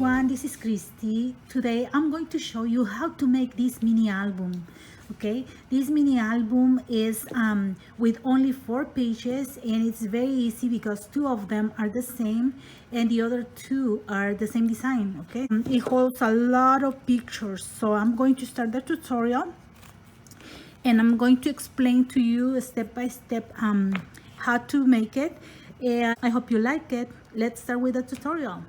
everyone, this is Christy. Today I'm going to show you how to make this mini album. Okay, this mini album is with only 4 pages, and it's very easy because 2 of them are the same and the other 2 are the same design. Okay, it holds a lot of pictures, so I'm going to start the tutorial and I'm going to explain to you step by step how to make it, and I hope you like it. Let's start with the tutorial.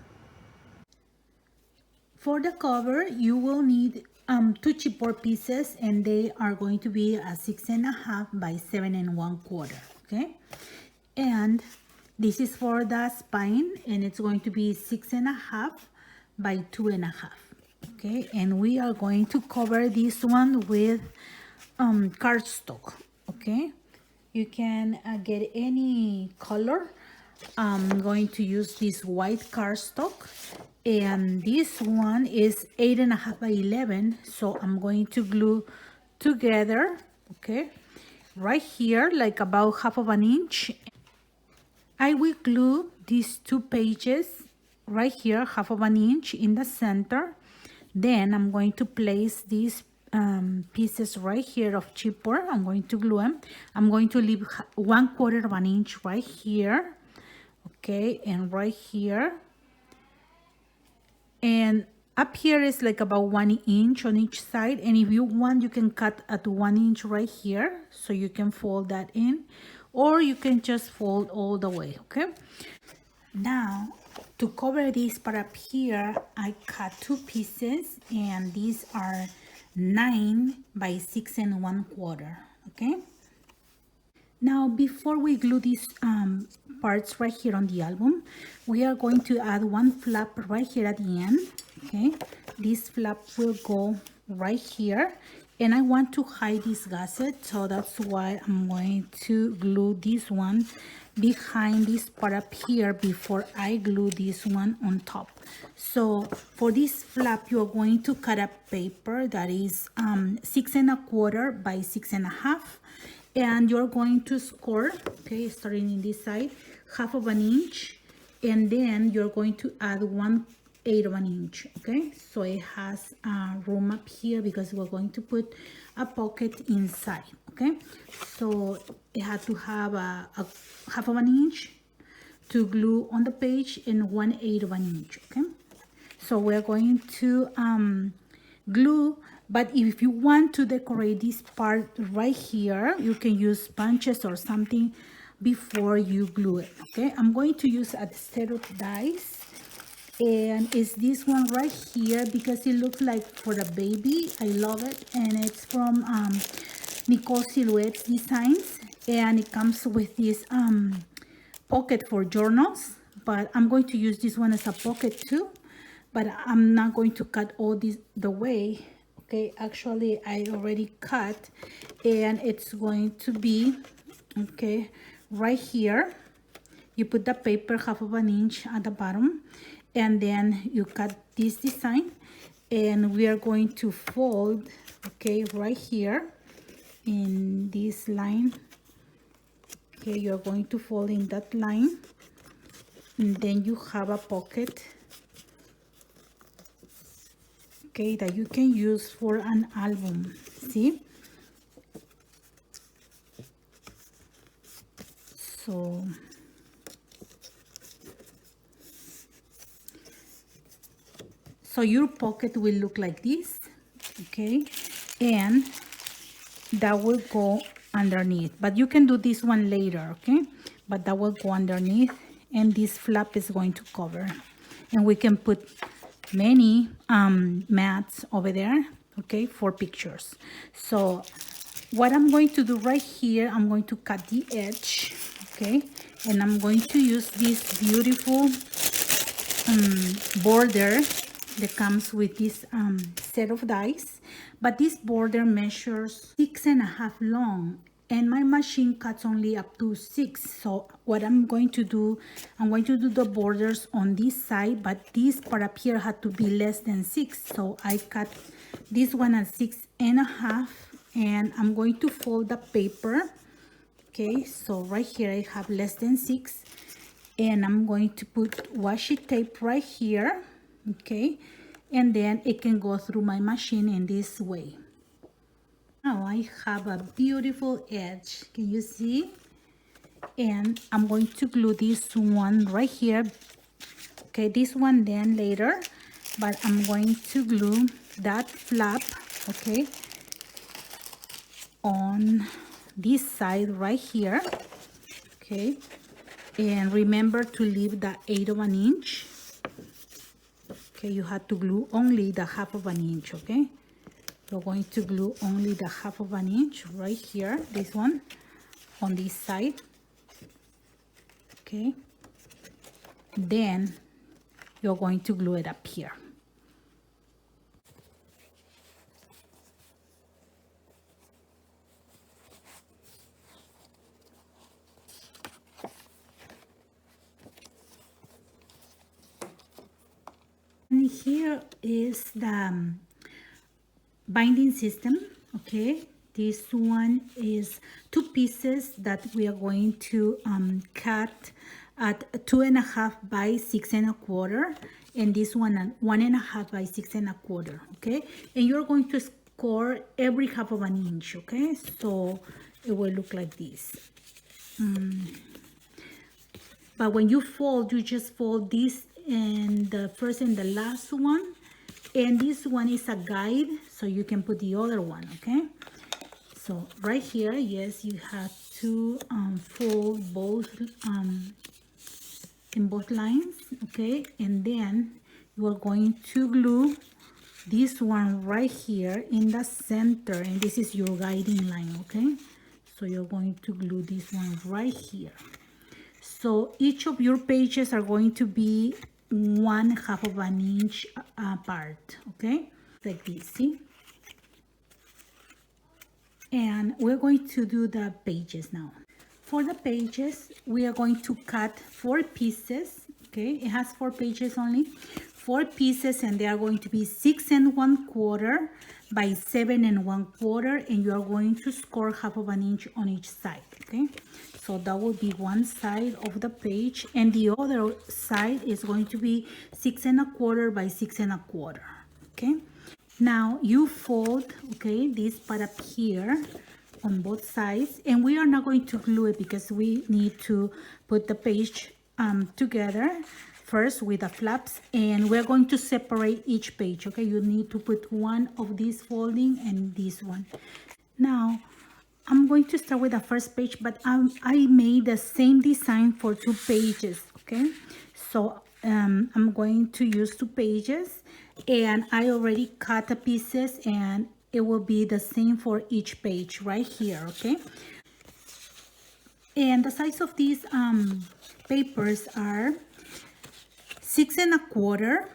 For the cover, you will need 2 chipboard pieces, and they are going to be a 6.5 by 7 1/4. Okay, and this is for the spine, and it's going to be 6.5 by 2.5. Okay, and we are going to cover this one with cardstock. Okay, you can get any color. I'm going to use this white cardstock, and this one is 8.5 by 11, so I'm going to glue together, okay, right here, like about 1/2 inch. I will glue these 2 pages right here, 1/2 inch in the center. Then I'm going to place these pieces right here of chipboard. I'm going to glue them. I'm going to leave 1/4 inch right here, okay, and right here, and up here is like about 1 inch on each side, and if you want you can cut at 1 inch right here, so you can fold that in, or you can just fold all the way. Okay, now to cover this part up here, I cut 2 pieces, and these are 9 by 6 1/4. Okay, now before we glue these parts right here on the album, we are going to add 1 flap right here at the end. Okay, this flap will go right here, and I want to hide this gusset, so that's why I'm going to glue this one behind this part up here before I glue this one on top. So for this flap, you are going to cut a paper that is 6 1/4 by 6.5, and you're going to score, okay, starting in this side, 1/2 inch, and then you're going to add 1/8 inch. Okay, so it has room up here because we're going to put a pocket inside. Okay, so it had to have a 1/2 inch to glue on the page and 1/8 inch. Okay, so we're going to glue, but if you want to decorate this part right here, you can use bunches or something before you glue it. Okay, I'm going to use a set of dies, and it's this one right here because it looks like for a baby. I love it, and it's from Nicole Silhouette's Designs, and it comes with this pocket for journals, but I'm going to use this one as a pocket too, but I'm not going to cut all this the way. Okay, actually I already cut, and it's going to be, okay, right here. You put the paper 1/2 inch at the bottom, and then you cut this design, and we are going to fold, okay, right here in this line. Okay, you're going to fold in that line, and then you have a pocket, okay, that you can use for an album. See, so your pocket will look like this. Okay, and that will go underneath, but you can do this one later. Okay, but that will go underneath, and this flap is going to cover, and we can put many mats over there, okay, for pictures. So what I'm going to do right here, I'm going to cut the edge, okay, and I'm going to use this beautiful border that comes with this set of dies, but this border measures 6.5 long, and my machine cuts only up to 6. So what I'm going to do, I'm going to do the borders on this side, but this part up here had to be less than 6, so I cut this one at 6.5, and I'm going to fold the paper. Okay, so right here I have less than 6, and I'm going to put washi tape right here, okay, and then it can go through my machine in this way. Now I have a beautiful edge, can you see? And I'm going to glue this one right here, okay, this one then later, but I'm going to glue that flap, okay, on this side right here, okay, and remember to leave the 1/8 of an inch. Okay, you have to glue only the 1/2 of an inch, okay? We're going to glue only the 1/2 of an inch right here, this one, on this side, okay? Then you're going to glue it up here. And here is the binding system, okay? This one is 2 pieces that we are going to cut at 2.5 by 6.25, and this one at 1.5 by 6.25, okay? And you're going to score every 1/2 of an inch, okay? So it will look like this. But when you fold, you just fold this and the first and the last one, and this one is a guide, so you can put the other one, okay? So right here, yes, you have to fold both in both lines, okay? And then you are going to glue this one right here in the center, and this is your guiding line, okay? So you're going to glue this one right here. So each of your pages are going to be 1/2 of an inch apart, okay? Like this, see? And we're going to do the pages now. For the pages, we are going to cut 4 pieces, okay? It has 4 pages only. 4 pieces, and they are going to be 6.25 by 7.25, and you are going to score 1/2 of an inch on each side, okay? So that will be one side of the page, and the other side is going to be 6.25 by 6.25, okay? Now you fold, okay, this part up here on both sides, and we are not going to glue it because we need to put the page together first with the flaps, and we're going to separate each page, okay? You need to put one of these folding and this one. Now I'm going to start with the first page, but I made the same design for 2 pages, okay? So I'm going to use 2 pages, and I already cut the pieces, and it will be the same for each page right here, okay? And the size of these papers are 6.25,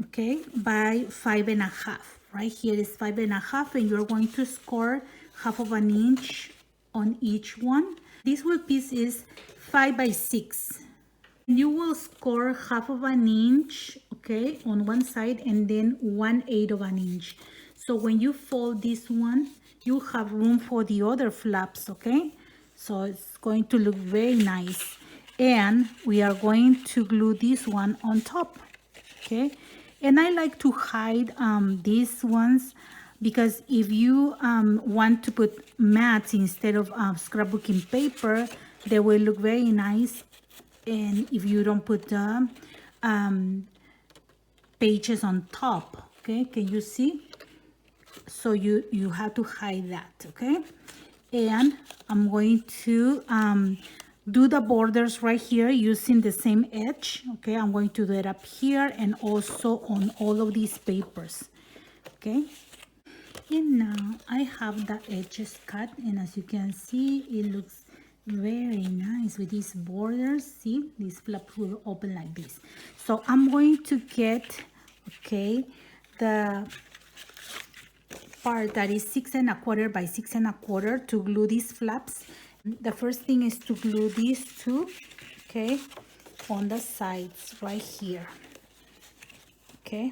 okay, by 5.5. Right here is 5.5, and you're going to score 1/2 of an inch on each one. This whole piece is 5 by 6. You will score 1/2 of an inch, okay, on one side, and then 1/8 of an inch. So when you fold this one, you have room for the other flaps, okay? So it's going to look very nice. And we are going to glue this one on top, okay? And I like to hide these ones, because if you want to put mats instead of scrapbooking paper, they will look very nice. And if you don't put the pages on top, okay, can you see? So you have to hide that, okay? And I'm going to do the borders right here using the same edge, okay? I'm going to do it up here and also on all of these papers, okay? And now I have the edges cut, and as you can see, it looks very nice with these borders. See, these flaps will open like this. So I'm going to get, okay, the part that is 6.25 by 6.25 to glue these flaps. The first thing is to glue these two, okay, on the sides right here, okay.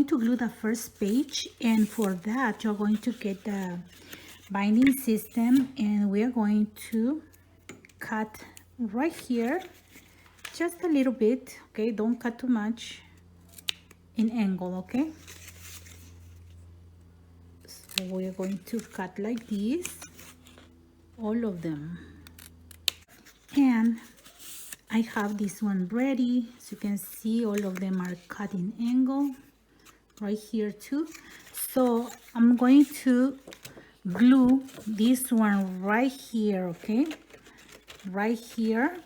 going to glue the first page, and for that you're going to get the binding system, and we are going to cut right here just a little bit, okay? Don't cut too much in angle, okay? So we're going to cut like this, all of them. And I have this one ready, so you can see all of them are cut in angle right here too. So I'm going to glue this one right here, okay? Right here.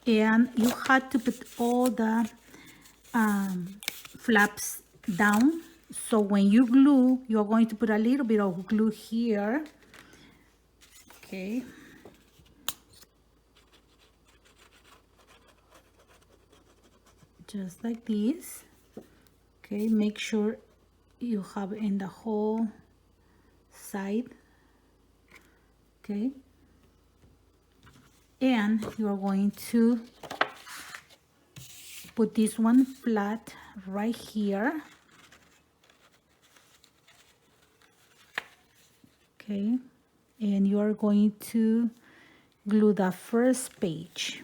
And you have to put all the flaps down. So when you glue, you're going to put a little bit of glue here, okay? Just like this, okay? Make sure you have in the whole side, okay? And you are going to put this one flat right here, okay? And you are going to glue the first page.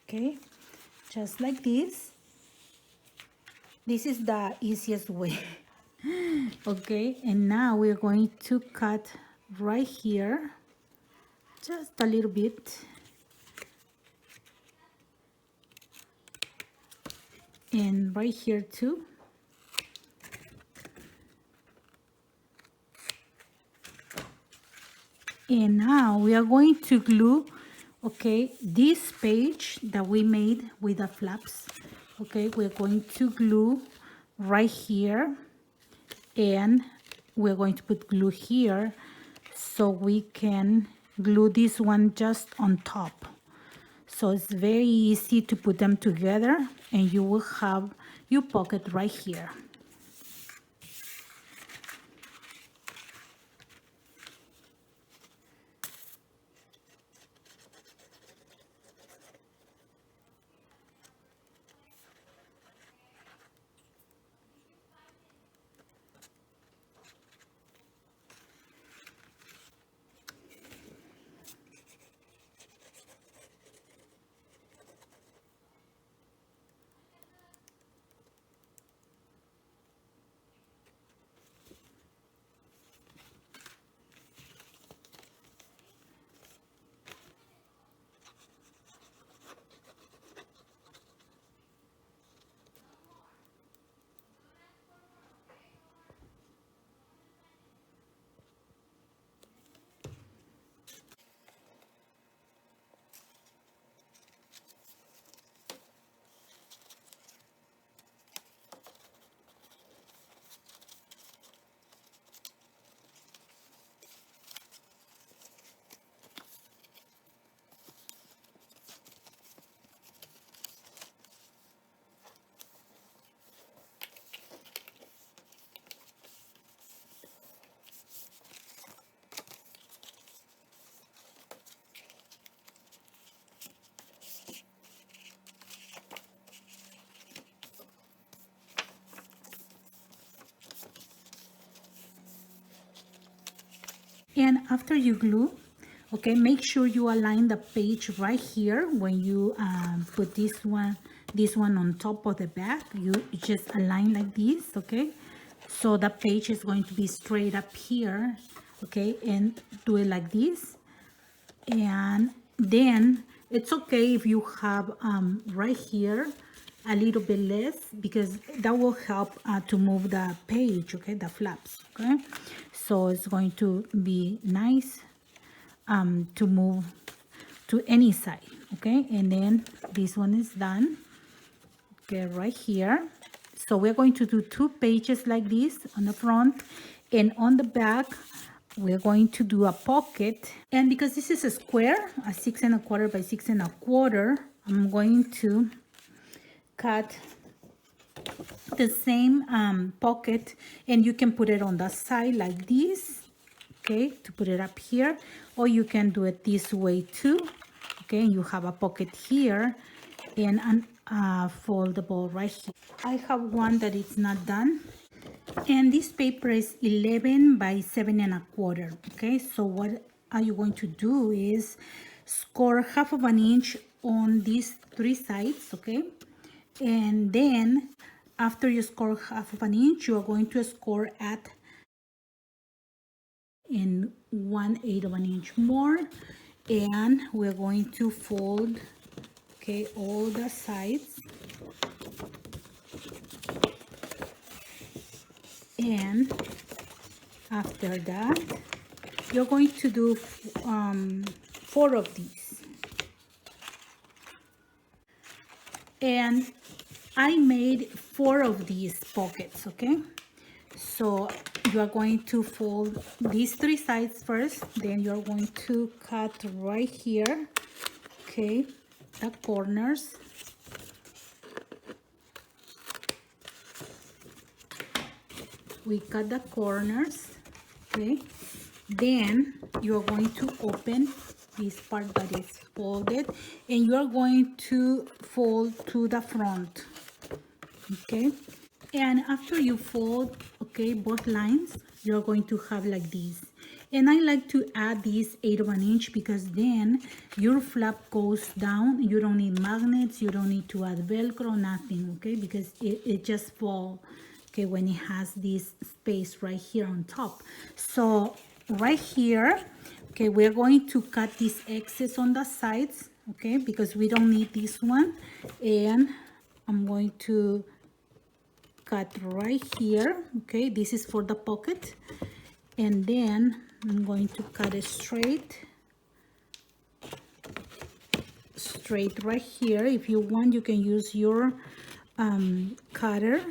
Okay, just like this. This is the easiest way. Okay, and now we're going to cut right here, just a little bit, and right here too. And now we are going to glue, okay, this page that we made with the flaps. Okay, we're going to glue right here, and we're going to put glue here so we can glue this one just on top. So it's very easy to put them together, and you will have your pocket right here. And after you glue, okay, make sure you align the page right here. When you put this one on top of the back, you just align like this, okay? So the page is going to be straight up here, okay? And do it like this. And then it's okay if you have right here a little bit less, because that will help to move the page, okay, the flaps, okay? So it's going to be nice to move to any side, okay? And then this one is done, okay, right here. So we're going to do 2 pages like this on the front, and on the back we're going to do a pocket. And because this is a square, a 6 1/4 by 6 1/4, I'm going to cut the same pocket, and you can put it on the side like this, okay, to put it up here, or you can do it this way too, okay. You have a pocket here and an foldable right here. I have one that is not done, and this paper is 11 by 7.25, okay. So what are you going to do is score 1/2 inch on these 3 sides, okay, and then after you score 1/2 inch, you are going to score at in 1/8 inch more, and we're going to fold, okay, all the sides, and after that you're going to do 4 of these. And I made 4 of these pockets, okay. So you are going to fold these 3 sides first, then you're going to cut right here, okay, the corners, we cut the corners, okay. Then you're going to open this part that is folded, and you're going to fold to the front, okay. And after you fold, okay, both lines, you're going to have like this. And I like to add this 1/8 inch because then your flap goes down. You don't need magnets, you don't need to add Velcro, nothing, okay, because it just falls, okay, when it has this space right here on top. So right here, okay, we're going to cut this excess on the sides, okay, because we don't need this one. And I'm going to cut right here, okay, this is for the pocket, and then I'm going to cut it straight right here. If you want, you can use your cutter,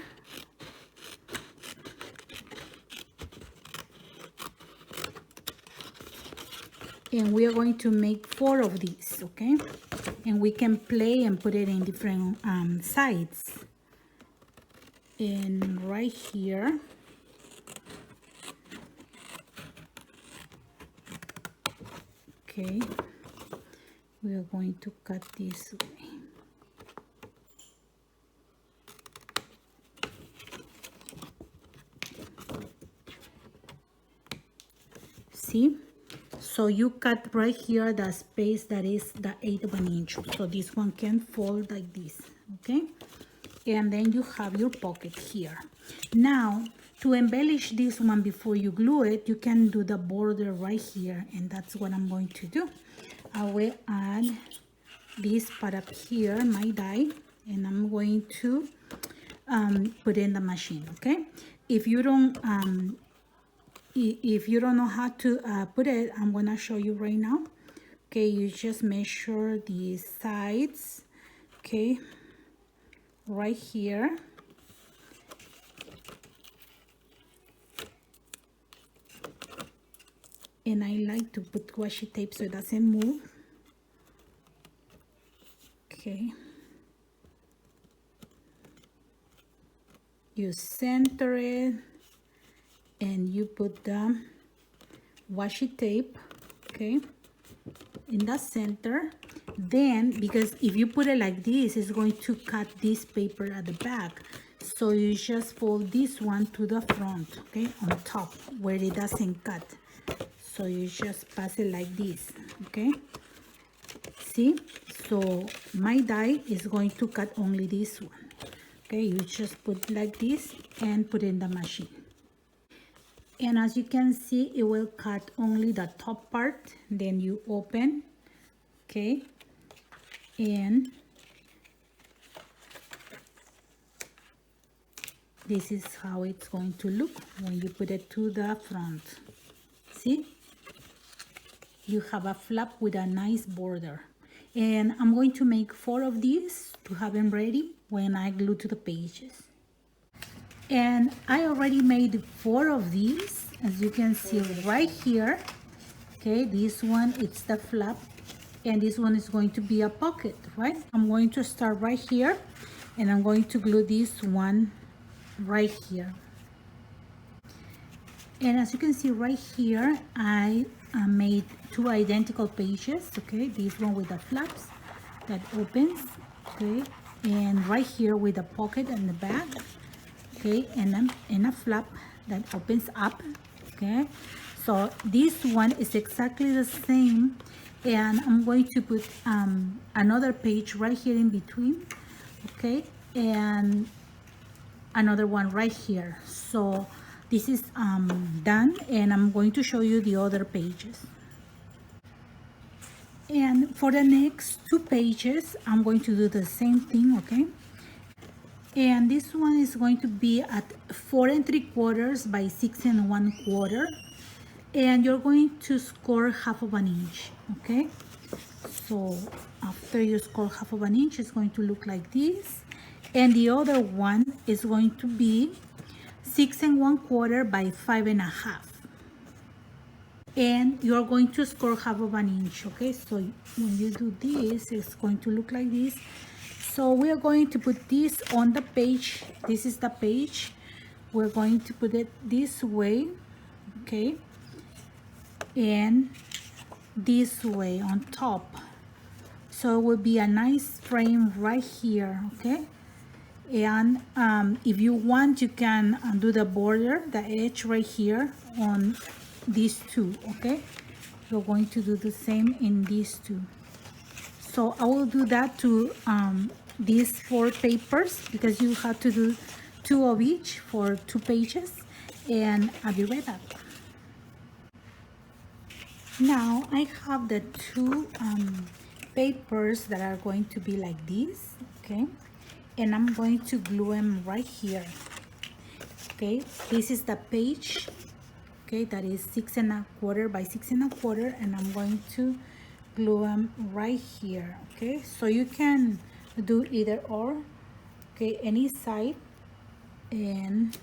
and we are going to make 4 of these, okay, and we can play and put it in different sides. And right here, okay, we are going to cut this way. See, so you cut right here the space that is the 1/8 inch, so this one can fold like this, okay. And then you have your pocket here. Now to embellish this one before you glue it, you can do the border right here, and that's what I'm going to do. I will add this part up here, my die, and I'm going to put in the machine, okay. If you don't know how to put it, I'm gonna show you right now, okay. You just measure the sides, okay, right here, and I like to put washi tape so it doesn't move, okay. You center it and you put the washi tape, okay, in the center. Then, because if you put it like this, it's going to cut this paper at the back, so you just fold this one to the front, okay, on top where it doesn't cut. So you just pass it like this, okay. See, so my die is going to cut only this one, okay. You just put like this and put in the machine, and as you can see, it will cut only the top part. Then you open, okay, and this is how it's going to look when you put it to the front. See, you have a flap with a nice border, and I'm going to make 4 of these to have them ready when I glue to the pages. And I already made 4 of these, as you can see right here, okay. This one, it's the flap, and this one is going to be a pocket, right? I'm going to start right here, and I'm going to glue this one right here. And as you can see right here, I made two identical pages. Okay, this one with the flaps that opens. Okay, and right here with a pocket in the back. Okay, and a flap that opens up. Okay, so this one is exactly the same, and I'm going to put another page right here in between. Okay, and another one right here. So this is done, and I'm going to show you the other pages. And for the next two pages, I'm going to do the same thing. Okay, and this one is going to be at 4 3/4 by 6 1/4, and you're going to score 1/2 inch. Okay, so after you score 1/2 inch, it's going to look like this, and the other one is going to be 6 1/4 by 5 1/2, and you're going to score 1/2 inch. Okay, so when you do this, it's going to look like this. So we are going to put this on the page. This is the page. We're going to put it this way. Okay, and this way on top, so it will be a nice frame right here. Okay, and if you want, you can do the border, the edge right here on these two. Okay, you're going to do the same in these two. So I will do that to these 4 papers, because you have to do 2 of each for 2 pages, and I'll be right back. Now I have the 2 papers that are going to be like this. Okay, and I'm going to glue them right here. Okay, this is the page. Okay, that is 6 1/4 by 6 1/4, and I'm going to glue them right here. Okay, so you can do either or. Okay, any side, and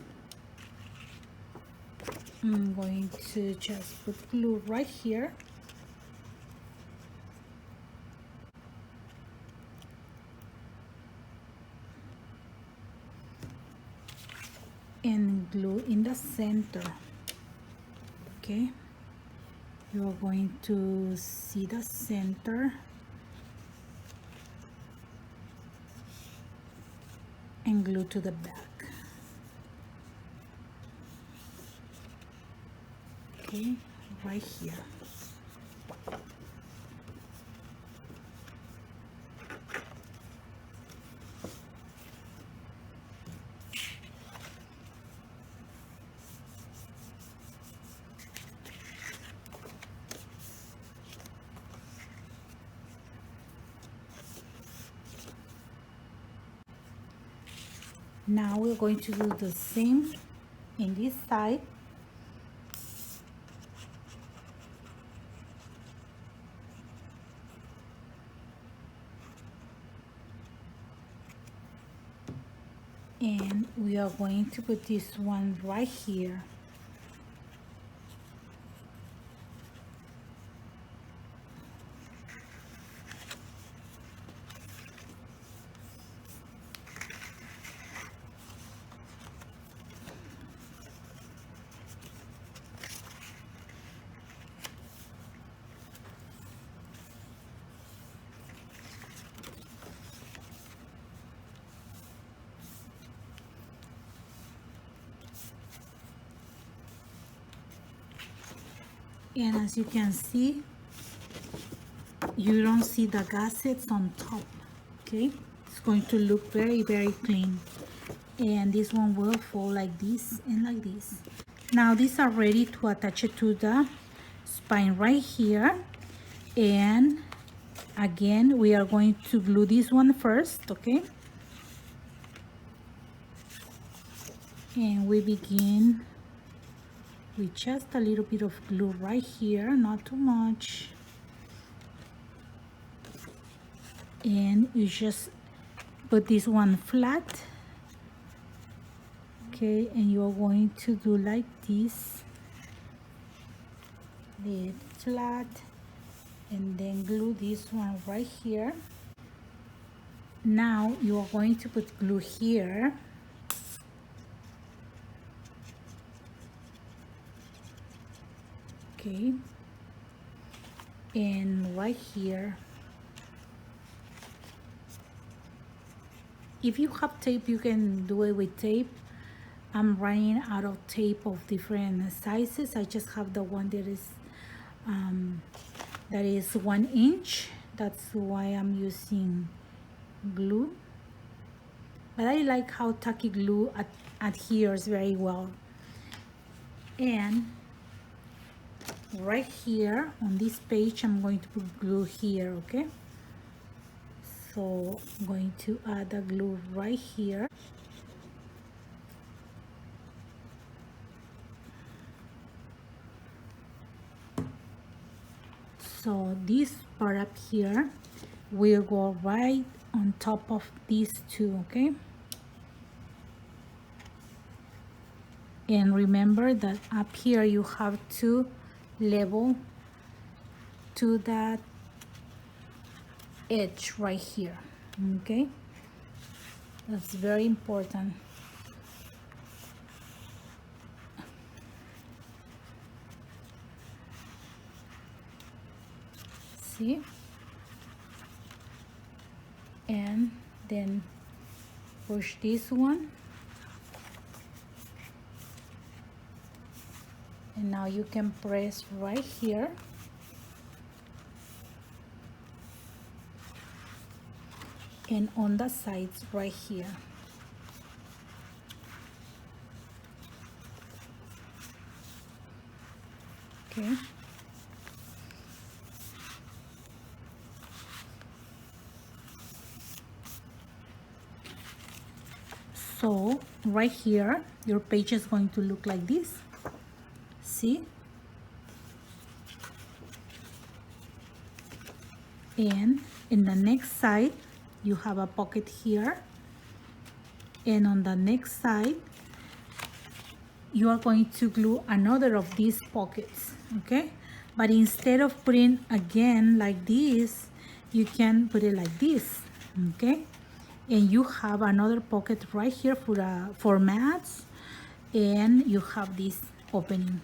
I'm going to just put glue right here. And glue in the center. Okay, you're going to see the center and glue to the back. Okay, right here. Now we're going to do the same in this side. And we are going to put this one right here. And as you can see, you don't see the gaskets on top. Okay, it's going to look very clean, and this one will fall like this and like this. Now these are ready to attach it to the spine right here, and again we are going to glue this one first. Okay, and we begin with just a little bit of glue right here, not too much, and you just put this one flat. Okay, and you're going to do like this, lay it flat, and then glue this one right here. Now you are going to put glue here, Okay, and right here, if you have tape, you can do it with tape. I'm running out of tape of different sizes. I just have the one that is 1 inch. That's why I'm using glue. But I like how tacky glue adheres very well. And right here on this page, I'm going to put glue here, okay? So I'm going to add the glue right here. So this part up here will go right on top of these two, okay? And remember that up here you have to level to that edge right here, okay? That's very important. See? And then push this one. And now you can press right here. And on the sides right here. Okay. So right here, your page is going to look like this. See? And in the next side, you have a pocket here. And on the next side, you are going to glue another of these pockets, okay? But instead of putting again like this, you can put it like this, okay? And you have another pocket right here for mats, and you have this opening.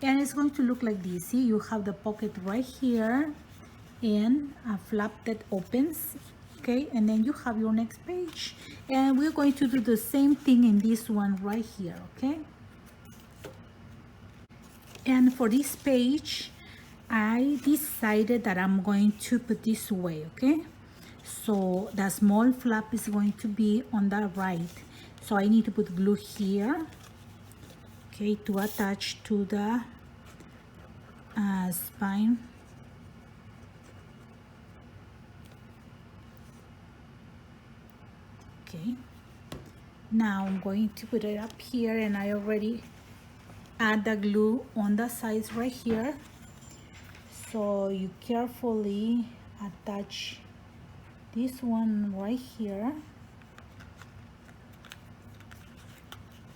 And it's going to look like this. See, you have the pocket right here and a flap that opens, okay? And then you have your next page. And we're going to do the same thing in this one right here, okay? And for this page, I decided that I'm going to put this way, okay? So the small flap is going to be on the right. So I need to put glue here, okay, to attach to the spine. Okay, now I'm going to put it up here, and I already add the glue on the sides right here. So you carefully attach this one right here.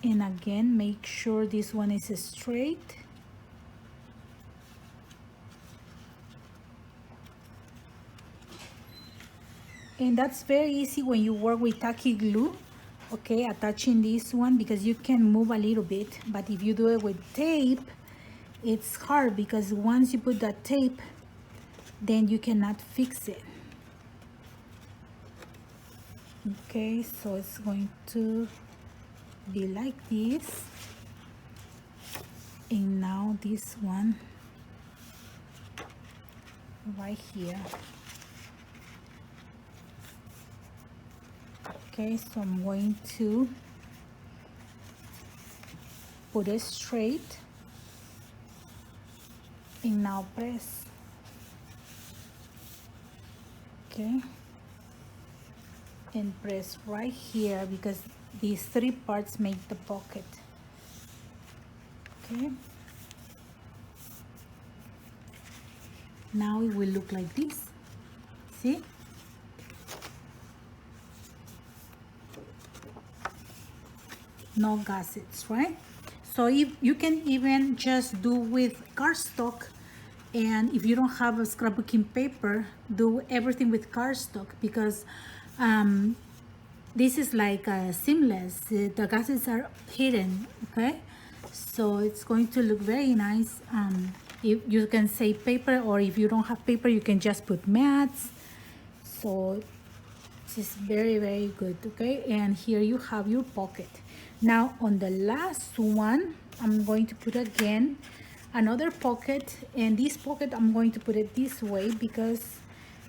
And again, make sure this one is straight. And that's very easy when you work with tacky glue, okay, attaching this one, because you can move a little bit. But if you do it with tape, it's hard, because once you put that tape, then you cannot fix it. Okay, so it's going to be like this. And now this one right here. Okay, so I'm going to put it straight and now press. Okay, and press right here, because these three parts make the pocket. Okay, now it will look like this. See? No gussets, right? So if you can even just do with cardstock, and if you don't have a scrapbooking paper, do everything with cardstock, because this is like seamless. The gussets are hidden, okay? so it's going to look very nice. If you can save paper, or if you don't have paper, you can just put mats. So it's very, very good. Okay, and here you have your pocket. Now on the last one, I'm going to put again another pocket, and this pocket I'm going to put it this way because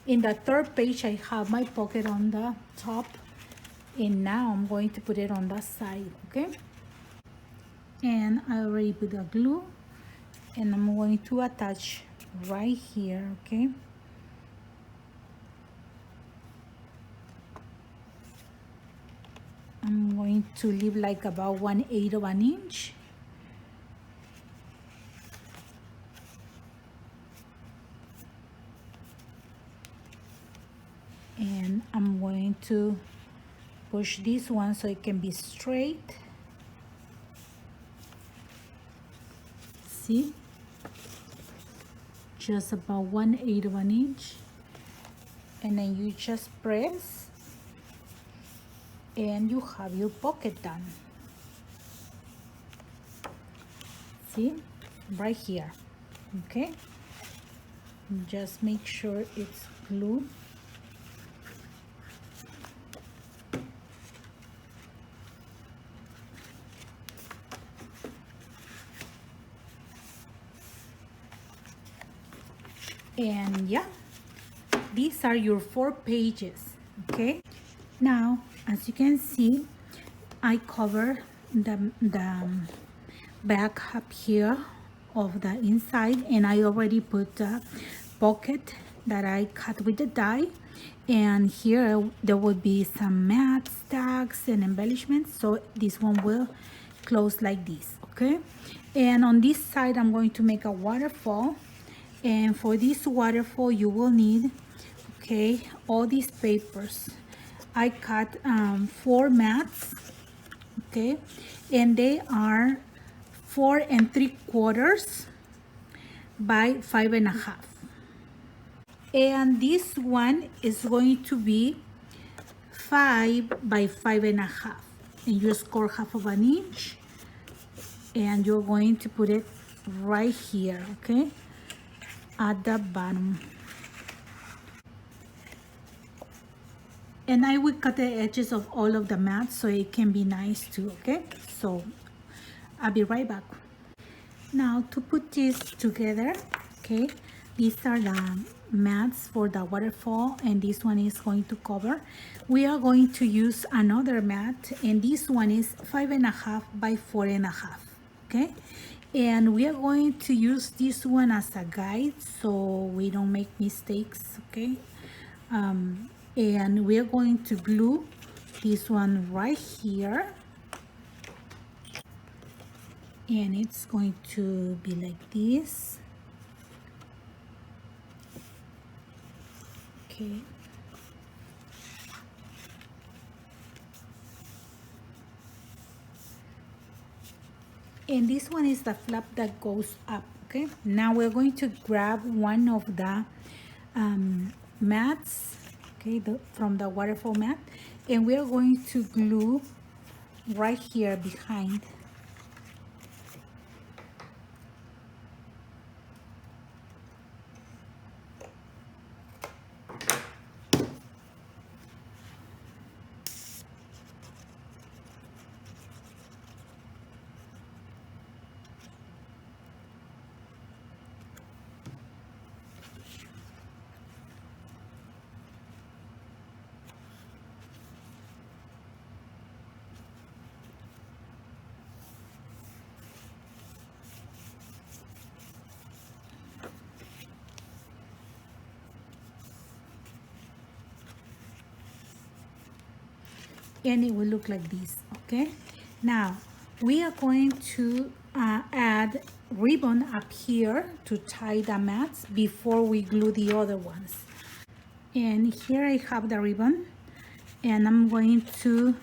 in the third page I have my pocket on the top, and now I'm going to put it on the side. Okay, and I already put the glue, and I'm going to attach right here. Okay, I'm going to leave like about 1/8 of an inch. And I'm going to push this one so it can be straight. See, just about 1/8 of an inch, and then you just press and you have your pocket done. See, right here. Okay, just make sure it's glued. And yeah, these are your 4 pages. Okay, now as you can see, I cover the back up here of the inside, and I already put the pocket that I cut with the die, and here there will be some mats, tags, and embellishments, so this one will close like this. Okay, and on this side I'm going to make a waterfall, and for this waterfall you will need, okay, all these papers. I cut 4 mats, okay, and they are 4 3/4 by 5 1/2, and this one is going to be 5 by 5 1/2, and you score 1/2 inch, and you're going to put it right here, okay, at the bottom. And I will cut the edges of all of the mats so it can be nice too. Okay, so I'll be right back. Now to put this together, okay, these are the mats for the waterfall, and this one is going to cover. We are going to use another mat, and this one is 5 1/2 by 4 1/2. Okay, and we are going to use this one as a guide so we don't make mistakes. Okay, and we are going to glue this one right here, and it's going to be like this. Okay, and this one is the flap that goes up. Okay, now we're going to grab one of the mats, okay, from the waterfall mat, and we are going to glue right here behind. And it will look like this. Okay, now we are going to add ribbon up here to tie the mats before we glue the other ones. And here I have the ribbon, and I'm going to,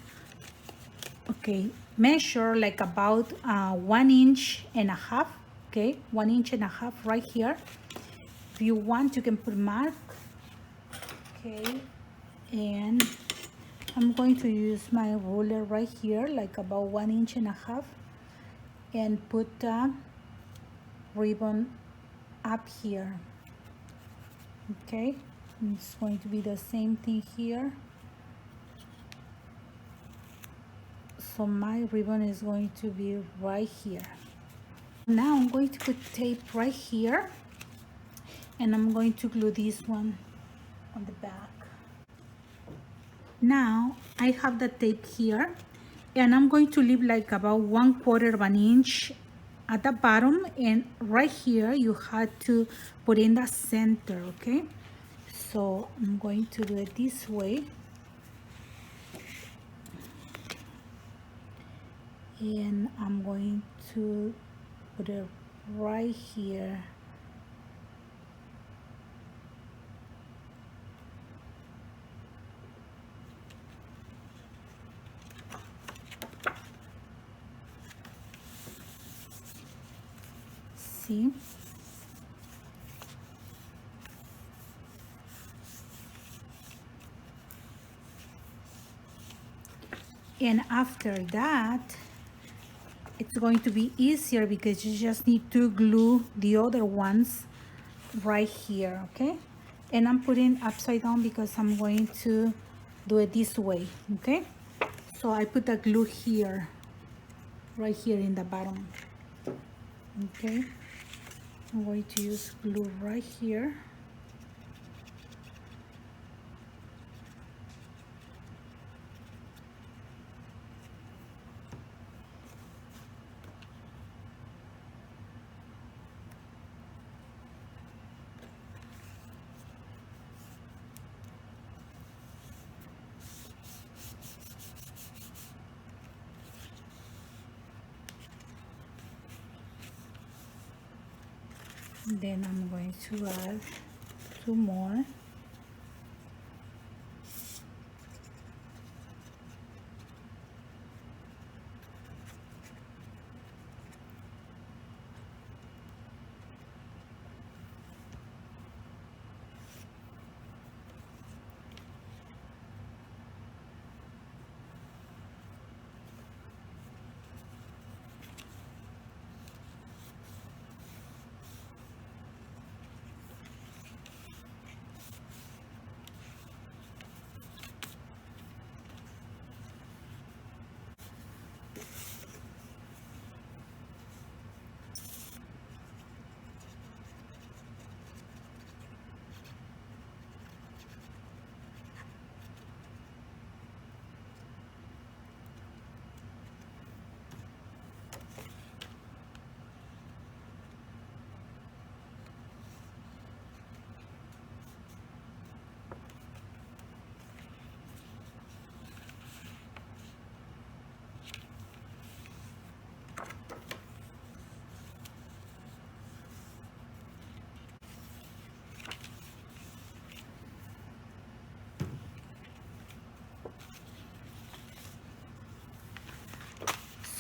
okay, measure like about 1.5 inches. Okay, 1.5 inches right here. If you want, you can put mark. Okay, and I'm going to use my ruler right here, like about 1.5 inches. and put the ribbon up here. Okay, and it's going to be the same thing here. So my ribbon is going to be right here. Now I'm going to put tape right here, and I'm going to glue this one on the back. Now I have the tape here, and I'm going to leave like about 1/4 of an inch at the bottom, and right here you had to put in the center. Okay, so I'm going to do it this way, and I'm going to put it right here. See? And after that, it's going to be easier because you just need to glue the other ones right here. Okay, and I'm putting upside down because I'm going to do it this way. Okay, so I put the glue here, right here in the bottom. Okay, I'm going to use glue right here. Then I'm going to add 2 more.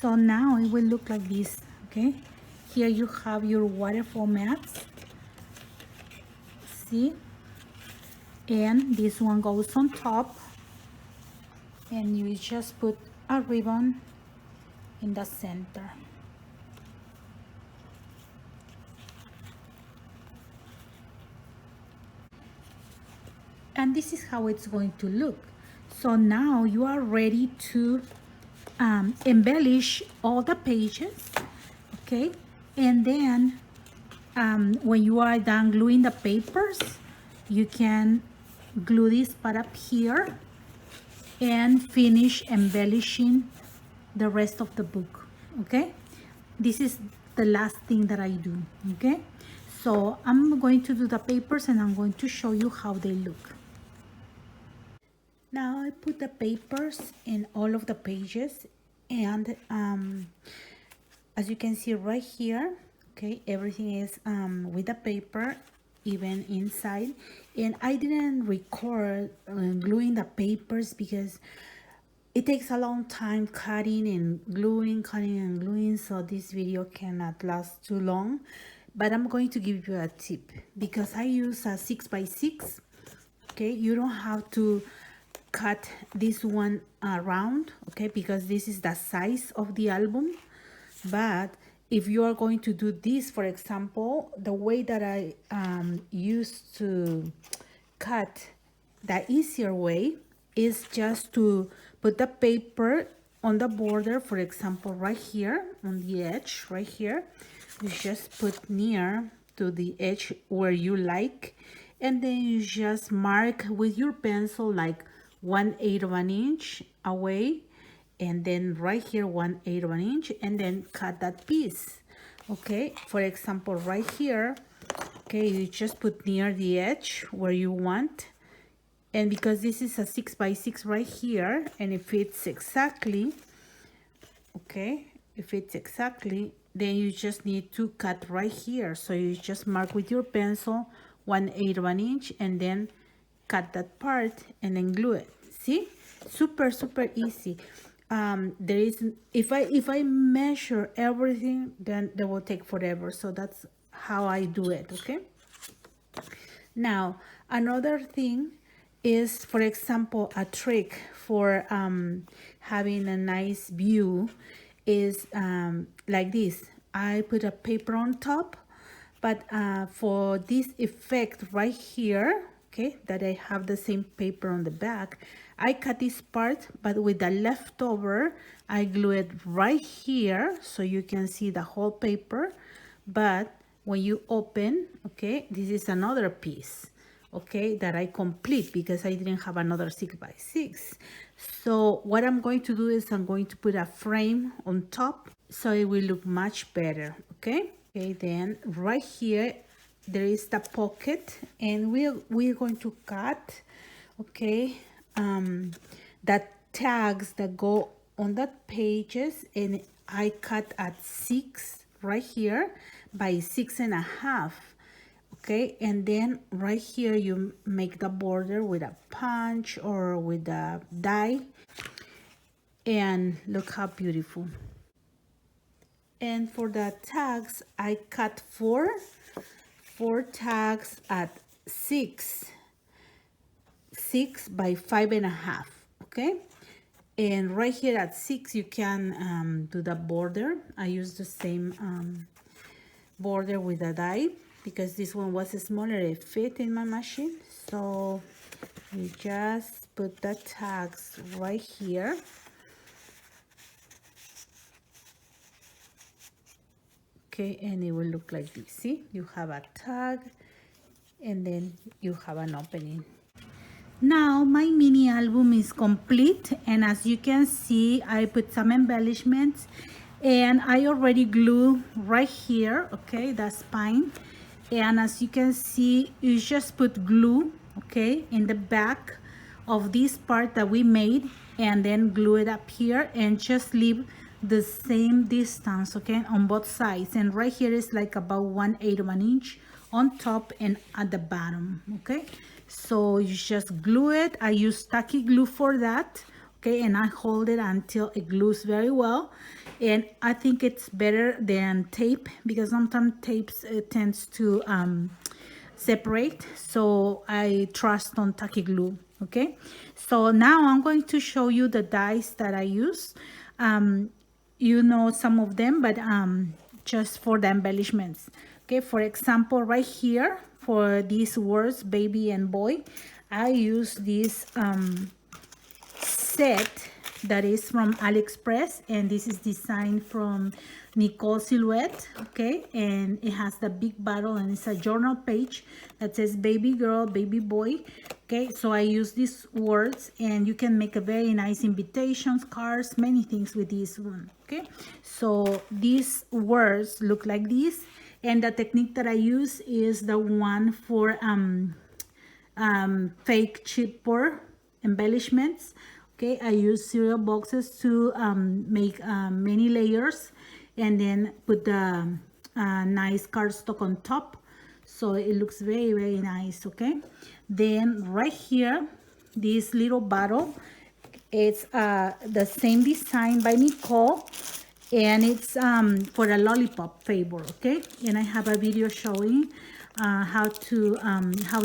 So now it will look like this. Okay, here you have your waterfall mats. See, and this one goes on top, and you just put a ribbon in the center. And this is how it's going to look. So now you are ready to embellish all the pages. Okay, and then when you are done gluing the papers, you can glue this part up here and finish embellishing the rest of the book. Okay, this is the last thing that I do. Okay, so I'm going to do the papers and I'm going to show you how they look. Now I put the papers in all of the pages, and as you can see right here, okay, everything is with the paper, even inside. And I didn't record gluing the papers because it takes a long time cutting and gluing, so this video cannot last too long. But I'm going to give you a tip because I use a 6x6. Okay, you don't have to cut this one around, okay, because this is the size of the album, but if you are going to do this, for example, the way that I used to cut, the easier way is just to put the paper on the border, for example, right here on the edge, right here. You just put near to the edge where you like, and then you just mark with your pencil like 1/8 of an inch away, and then right here 1/8 of an inch, and then cut that piece. Okay, for example, right here, okay, you just put near the edge where you want, and because this is a 6x6 right here, and it fits exactly, okay, it fits exactly, then you just need to cut right here. So you just mark with your pencil 1/8 of an inch, and then cut that part and then glue it. See, super easy. There is, if I measure everything, then they will take forever. So that's how I do it. Okay, now another thing is, for example, a trick for having a nice view is like this. I put a paper on top, but for this effect right here, okay, that I have the same paper on the back, I cut this part, but with the leftover, I glue it right here so you can see the whole paper. But when you open, okay, this is another piece, okay, that I complete because I didn't have another 6x6. So what I'm going to do is I'm going to put a frame on top so it will look much better. Okay, then right here there is the pocket, and we're going to cut, okay, the tags that go on the pages, and I cut at 6 right here by 6.5. Okay, and then right here you make the border with a punch or with a die, and look how beautiful. And for the tags, I cut four tags at 6 by 5.5. Okay, and right here at 6 you can do the border. I use the same border with a die because this one was smaller, it fit in my machine. So you just put the tags right here. Okay, and it will look like this. See, you have a tag, and then you have an opening. Now my mini album is complete, and as you can see, I put some embellishments, and I already glue right here, okay, the spine. And as you can see, you just put glue, okay, in the back of this part that we made, and then glue it up here, and just leave the same distance, okay, on both sides. And right here is like about 1/8 of an inch on top and at the bottom. Okay, so you just glue it. I use tacky glue for that, okay, and I hold it until it glues very well. And I think it's better than tape because sometimes tapes tends to separate, so I trust on tacky glue. Okay, so now I'm going to show you the dies that I use. You know some of them, but just for the embellishments. Okay, for example, right here for these words, baby and boy, I use this set that is from AliExpress, and this is designed from Nicole Silhouette. Okay, and it has the big bottle, and it's a journal page that says baby girl, baby boy. Okay, so I use these words, and you can make a very nice invitations, cards, many things with this one. Okay, so these words look like this, and the technique that I use is the one for fake chipboard embellishments. Okay, I use cereal boxes to make many layers, and then put the nice cardstock on top, so it looks very nice. Okay, then right here, this little bottle, it's the same design by Nicole, and it's for a lollipop flavor. Okay, and I have a video showing how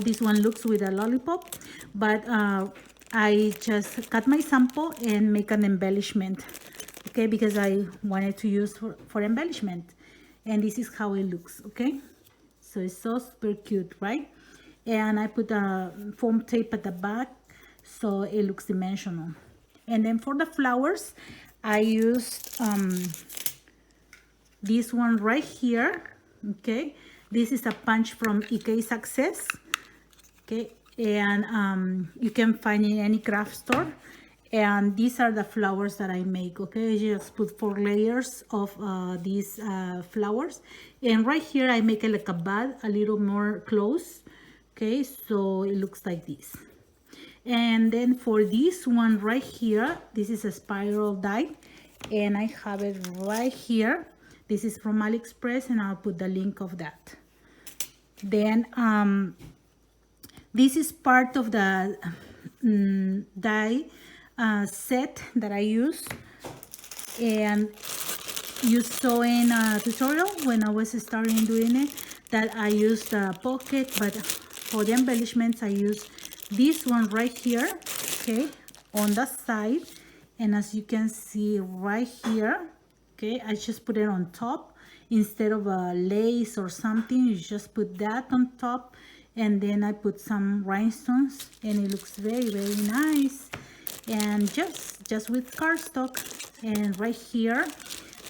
this one looks with a lollipop, but I just cut my sample and make an embellishment, okay, because I wanted to use for embellishment. and this is how it looks. Okay, so it's so super cute, right? And I put a foam tape at the back so it looks dimensional. And then for the flowers, I used this one right here. Okay, this is a punch from IK Success. Okay, and you can find it in any craft store. And these are the flowers that I make. Okay, I just put 4 layers of these flowers, and right here I make it like a bud, a little more close. Okay, so it looks like this. And then for this one right here, this is a spiral die, and I have it right here. This is from AliExpress, and I'll put the link of that. Then this is part of the die set that I use, and you saw in a tutorial when I was starting doing it that I used the pocket, but for the embellishments I use this one right here, okay, on the side. And as you can see right here, okay, I just put it on top instead of a lace or something. You just put that on top, and then I put some rhinestones, and it looks very, very nice. And just with cardstock. And right here,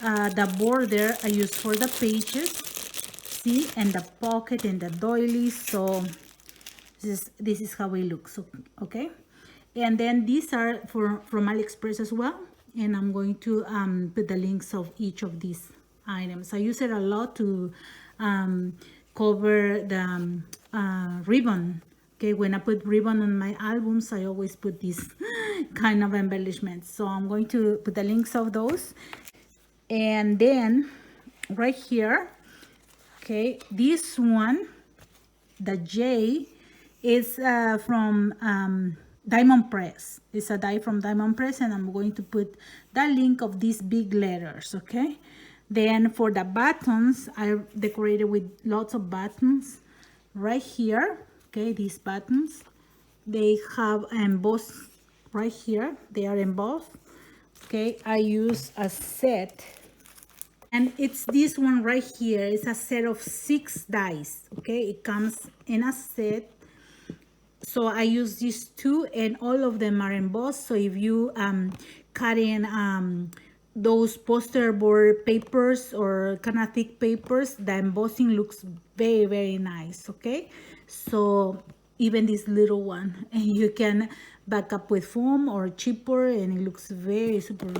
the border I use for the pages, see, and the pocket and the doily. So this is how it looks. Okay, and then these are from AliExpress as well, and I'm going to put the links of each of these items. I use it a lot to cover the ribbon. Okay, when I put ribbon on my albums, I always put this kind of embellishments. So I'm going to put the links of those. And then right here, okay, this one, the J, is from Diamond Press. It's a die from Diamond Press, and I'm going to put the link of these big letters. Okay, then for the buttons, I decorated with lots of buttons right here. Okay, these buttons, they have embossed right here. They are embossed. Okay, I use a set, and it's this one right here. It's a set of 6 dies. Okay, it comes in a set. So I use these 2, and all of them are embossed. So if you cut in those poster board papers or kind of thick papers, the embossing looks very, very nice. Okay, so even this little one, and you can back up with foam or cheaper, and it looks very super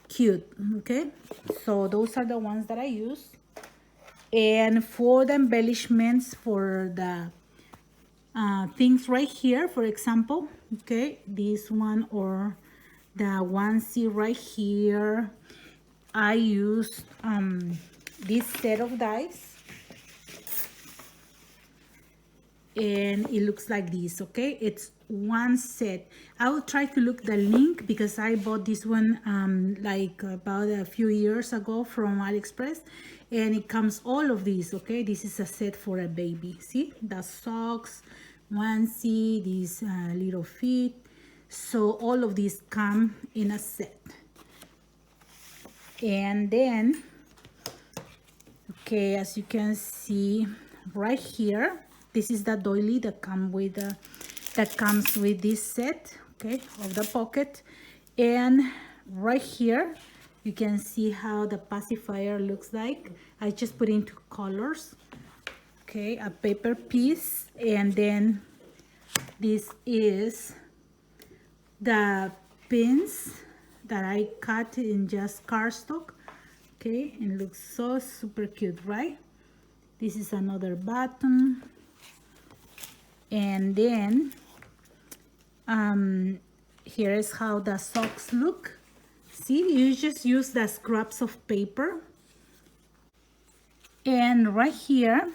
cute. Okay, so those are the ones that I use. And for the embellishments, for the things right here, for example, okay, this one or the onesie right here, I use this set of dies, and it looks like this. Okay, it's one set. I will try to look the link because I bought this one like about a few years ago from AliExpress, and it comes all of these. Okay, this is a set for a baby. See the socks, onesie, these little feet. So all of these come in a set. And then, okay, as you can see right here, this is the doily that comes with this set, okay, of the pocket. And right here you can see how the pacifier looks like. I just put into colors. Okay, a paper piece, and then this is the pins that I cut in just cardstock. Okay, and it looks so super cute, right? This is another button. And then here is how the socks look. See, you just use the scraps of paper. And right here,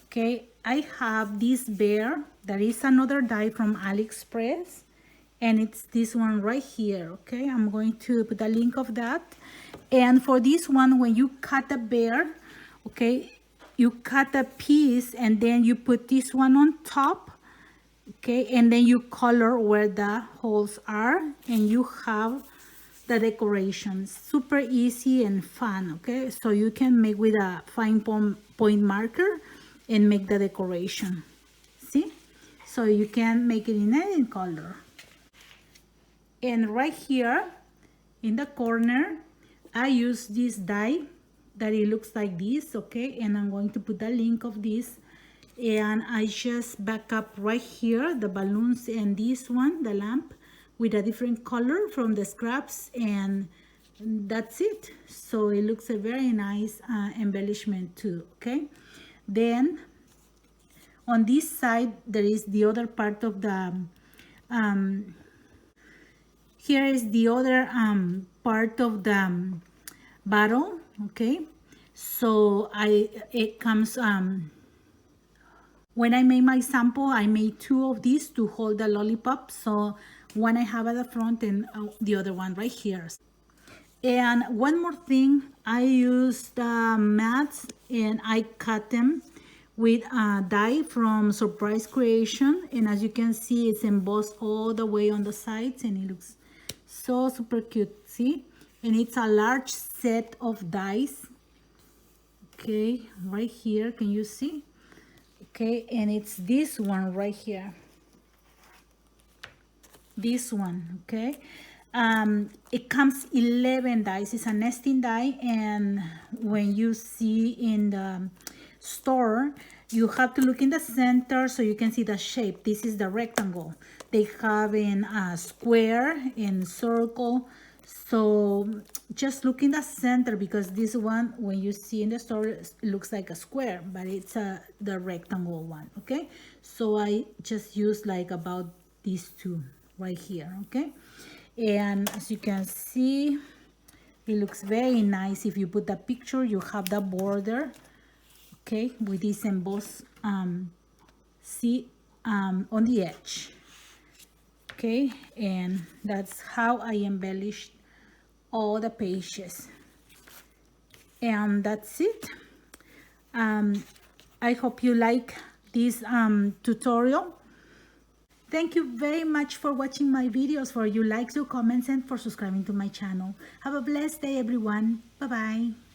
okay, I have this bear. There is another die from AliExpress, and it's this one right here. Okay, I'm going to put a link of that. And for this one, when you cut a bear, okay, you cut a piece and then you put this one on top. Okay, and then you color where the holes are, and you have the decorations. Super easy and fun, okay? So you can make with a fine point marker and make the decoration. See? So you can make it in any color. And right here in the corner, I use this die that it looks like this, okay? And I'm going to put the link of this, and I just back up right here the balloons and this one, the lamp, with a different color from the scraps, and that's it. So it looks a very nice embellishment too, okay? Then on this side there is the other part of the here is the other part of the bottle, okay? So it comes when I made my sample, I made 2 of these to hold the lollipop. So one I have at the front and the other one right here. And one more thing, I used mats and I cut them with a die from Surprise Creation, and as you can see, it's embossed all the way on the sides, and it looks so super cute. See? And it's a large set of dies, okay, right here. Can you see? Okay, and it's this one right here, this one, okay. It comes 11 dies. It's a nesting die, and when you see in the store, you have to look in the center so you can see the shape. This is the rectangle. They have in a square, in circle, so just look in the center, because this one, when you see in the store, it looks like a square, but it's the rectangle one, okay. So I just use like about these 2 right here, okay. And as you can see, it looks very nice. If you put the picture, you have the border, okay, with this embossed see on the edge, okay. And that's how I embellished all the pages, and that's it. I hope you like this tutorial. Thank you very much for watching my videos, for your likes, your comments, and for subscribing to my channel. Have a blessed day, everyone. Bye bye.